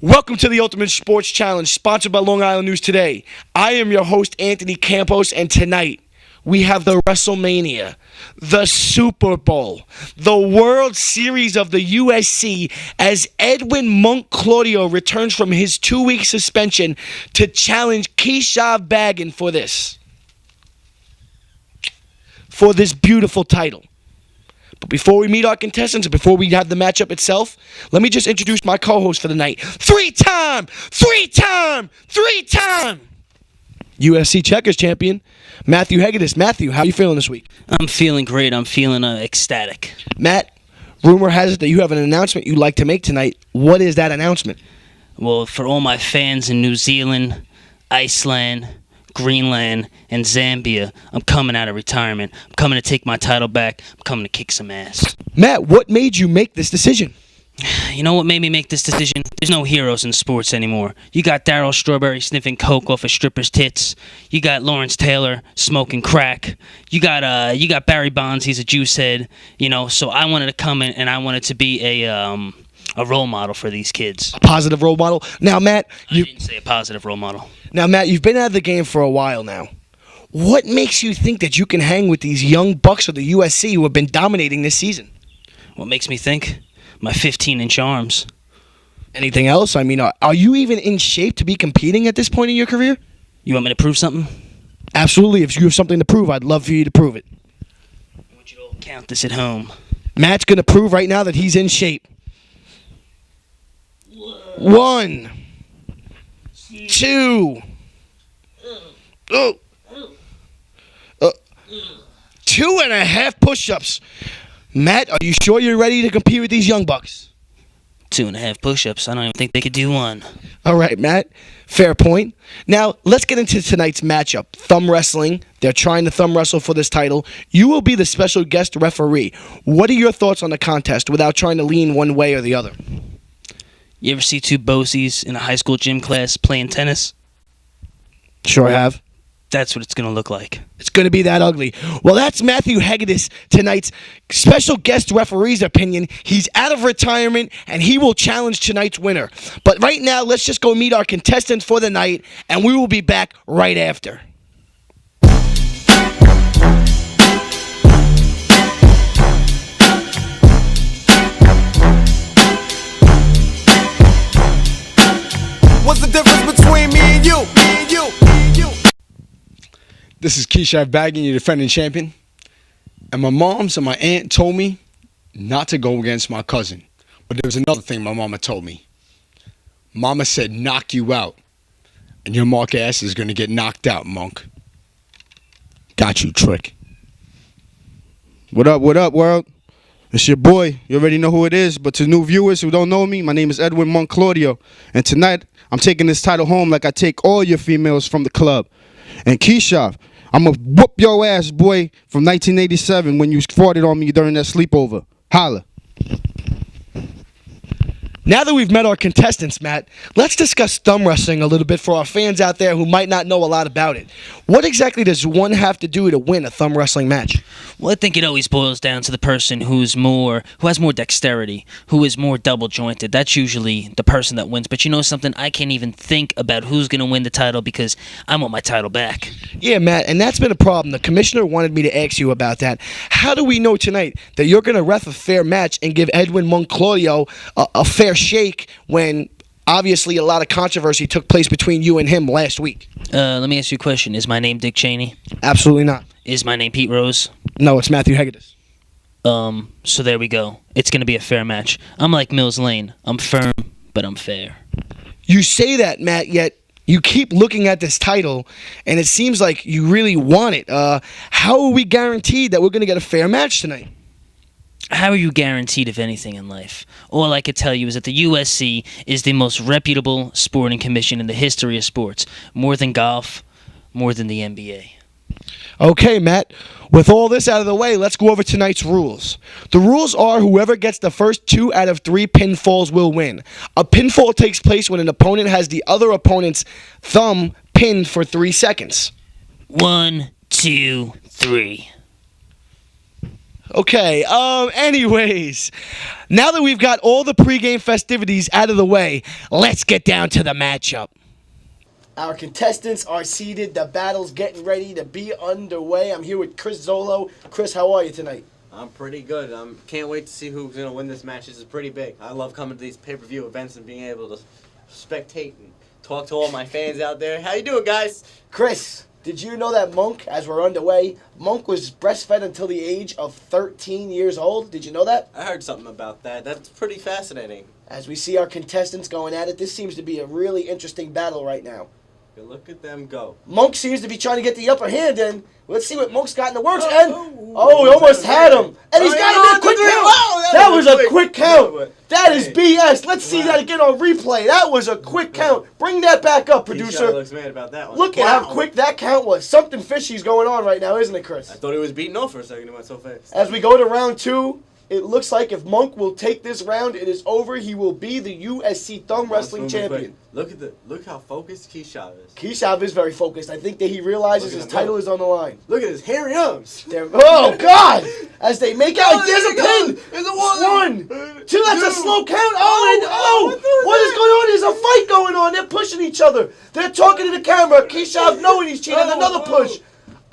Welcome to the Ultimate Sports Challenge, sponsored by Long Island News Today. I am your host, Anthony Campos, and tonight we have the WrestleMania, the Super Bowl, the World Series of the USC as Edwin Monk Claudio returns from his 2-week suspension to challenge Keyshav Baggin for this beautiful title. But before we meet our contestants, and before we have the matchup itself, let me just introduce my co-host for the night. Three-time UFC Checkers champion, Matthew Hegedus. Matthew, how are you feeling this week? I'm feeling great. I'm feeling ecstatic. Matt, rumor has it that you have an announcement you'd like to make tonight. What is that announcement? Well, for all my fans in New Zealand, Iceland, Greenland, and Zambia, I'm coming out of retirement. I'm coming to take my title back. I'm coming to kick some ass. Matt, what made you make this decision? You know what made me make this decision? There's no heroes in sports anymore. You got Darryl Strawberry sniffing coke off a stripper's tits. You got Lawrence Taylor smoking crack. You got Barry Bonds. He's a juice head. You know, so I wanted to come in and I wanted to be a role model for these kids. A positive role model. Now, Matt, I didn't say a positive role model. Now, Matt, you've been out of the game for a while now. What makes you think that you can hang with these young bucks of the USC who have been dominating this season? What makes me think? My 15-inch arms. Anything else? I mean, are you even in shape to be competing at this point in your career? You want me to prove something? Absolutely. If you have something to prove, I'd love for you to prove it. I want you to all count this at home. Matt's going to prove right now that he's in shape. 1, 2, 2.5 push-ups. Matt, are you sure you're ready to compete with these young bucks? 2.5 push-ups. I don't even think they could do one. All right, Matt. Fair point. Now, let's get into tonight's matchup. Thumb wrestling. They're trying to thumb wrestle for this title. You will be the special guest referee. What are your thoughts on the contest without trying to lean one way or the other? You ever see two Bosies in a high school gym class playing tennis? Sure have. That's what it's going to look like. It's going to be that ugly. Well, that's Matthew Hegedus, tonight's special guest referee's opinion. He's out of retirement, and he will challenge tonight's winner. But right now, let's just go meet our contestants for the night, and we will be back right after. What's the difference between me and you? This is Keyshav Baggin, your defending champion. And my moms and my aunt told me not to go against my cousin. But there was another thing my mama told me. Mama said knock you out. And your mark ass is going to get knocked out, Monk. Got you, Trick. What up, world? It's your boy. You already know who it is, but to new viewers who don't know me, my name is Edwin Monk Claudio. And tonight, I'm taking this title home like I take all your females from the club. And Keyshav, I'm going to whoop your ass, boy, from 1987 when you farted on me during that sleepover. Holla. Now that we've met our contestants, Matt, let's discuss thumb wrestling a little bit for our fans out there who might not know a lot about it. What exactly does one have to do to win a thumb wrestling match? Well, I think it always boils down to the person who has more dexterity, who is more double jointed. That's usually the person that wins. But you know something? I can't even think about who's going to win the title because I want my title back. Yeah, Matt, and that's been a problem. The commissioner wanted me to ask you about that. How do we know tonight that you're going to ref a fair match and give Edwin Monk Claudio a fair shake when obviously a lot of controversy took place between you and him last week? Let me ask you a question. Is my name Dick Cheney? Absolutely not. Is my name Pete Rose? No, it's Matthew Hegedus. So there we go. It's going to be a fair match. I'm like Mills Lane. I'm firm, but I'm fair. You say that, Matt, yet you keep looking at this title, and it seems like you really want it. How are we guaranteed that we're going to get a fair match tonight? How are you guaranteed of anything in life? All I could tell you is that the USC is the most reputable sporting commission in the history of sports. More than golf, more than the NBA. Okay, Matt. With all this out of the way, let's go over tonight's rules. The rules are whoever gets the first 2 out of 3 pinfalls will win. A pinfall takes place when an opponent has the other opponent's thumb pinned for 3 seconds. 1, 2, 3. Okay, anyways, now that we've got all the pregame festivities out of the way, let's get down to the matchup. Our contestants are seated. The battle's getting ready to be underway. I'm here with Chris Zolo. Chris, how are you tonight? I'm pretty good. Can't wait to see who's going to win this match. This is pretty big. I love coming to these pay-per-view events and being able to spectate and talk to all my fans out there. How you doing, guys? Chris, did you know that Monk, as we're underway, Monk was breastfed until the age of 13 years old? Did you know that? I heard something about that. That's pretty fascinating. As we see our contestants going at it, this seems to be a really interesting battle right now. Look at them go. Monk seems to be trying to get the upper hand in. Let's see what Monk's got in the works. He almost had him. And he's got him in a quick count. That was a quick count. That is BS. Let's see that again on replay. That was a quick count. Bring that back up, producer. He looks mad about that one. Look at how quick that count was. Something fishy's going on right now, isn't it, Chris? I thought he was beating off for a second. He went so fast. As we go to round 2, it looks like if Monk will take this round, it is over. He will be the USC Thumb Wrestling Champion. Look how focused Keyshav is. Keyshav is very focused. I think that he realizes his title is on the line. Look at his hairy arms. Oh, God! As they make out, there's a pin! There's a one, two, that's a slow count. What is going on? There's a fight going on. They're pushing each other. They're talking to the camera. Keyshav knowing he's cheating. Another push.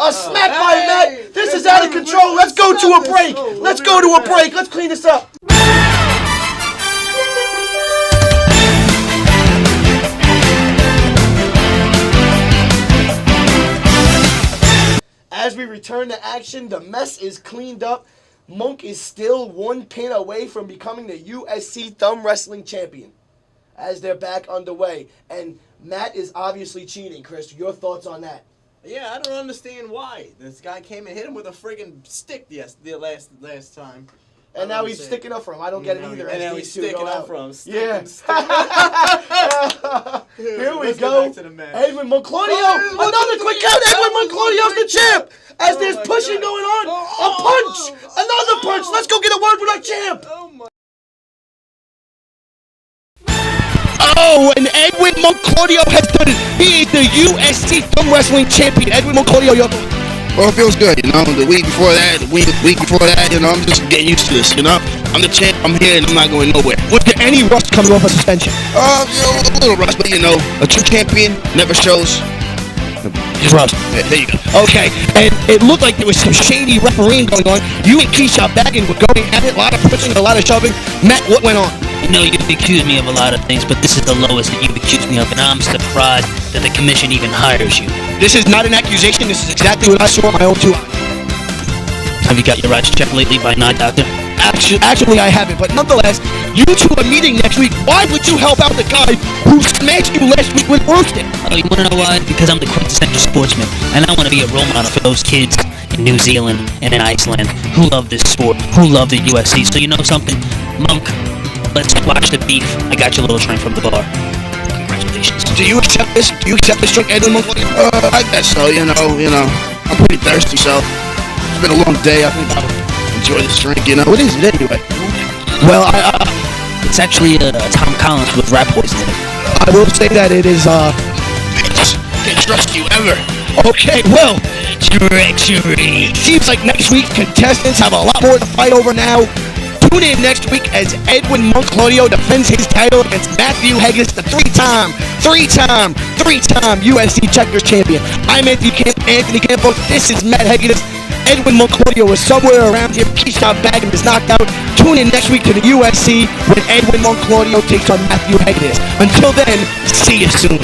A smack by Matt. This is out of control. Let's go to a break. Let's go to a break. Let's clean this up. As we return to action, the mess is cleaned up. Monk is still one pin away from becoming the USC Thumb Wrestling Champion. As they're back underway. And Matt is obviously cheating. Chris, your thoughts on that? Yeah, I don't understand why. This guy came and hit him with a friggin' stick the last time. And now he's sticking up for him. I don't get it either. And now he's sticking up for him. Yeah. Here we go. Edwin Monclodio. Another quick count. Edwin Monclodio's the champ. As there's pushing going on. A punch. Another punch. Let's go get a word with our champ. Oh, and Edwin Monclodio has done it. He is the USC Thumb Wrestling Champion. Edwin Monclodio, Well, it feels good, you know. The week before that, the week before that, you know, I'm just getting used to this, you know. I'm the champ, I'm here, and I'm not going nowhere. Was there any rust coming off a suspension? You know, a little rust, but you know, a true champion never shows. Rust. Yeah, there you go. Okay, and it looked like there was some shady refereeing going on. You and Keyshav Baggins were going at it, a lot of pushing, a lot of shoving. Matt, what went on? You know, you've accused me of a lot of things, but this is the lowest that you've accused me of, and I'm surprised that the commission even hires you. This is not an accusation. This is exactly what I saw in my own 2 eyes. Have you got your eyes checked lately by an eye doctor? Actually, I haven't. But nonetheless, you two are meeting next week. Why would you help out the guy who smashed you last week with roasting? Oh, you want to know why? Because I'm the quintessential sportsman, and I want to be a role model for those kids in New Zealand and in Iceland who love this sport, who love the UFC. So you know something? Monk, let's watch the beef. I got your little drink from the bar. Congratulations. Do you accept this? Do you accept this drink, Edwin Monclodio? I guess so, you know. I'm pretty thirsty, so it's been a long day. I think I'll enjoy this drink, you know. What is it anyway? Well, it's actually Tom Collins with rat poison in it. I will say that it is, Bitch, can't trust you ever. Okay, well, Treachery. seems like next week contestants have a lot more to fight over now. Tune in next week as Edwin Monclodio defends his title against Matthew Hegedus, the three-time UFC Checkers champion. I'm Anthony Campos. This is Matt Hegedus. Edwin Monclodio is somewhere around here. Keyshav Baggins is knocked out. Tune in next week to the UFC when Edwin Monclodio takes on Matthew Hegedus. Until then, see you soon.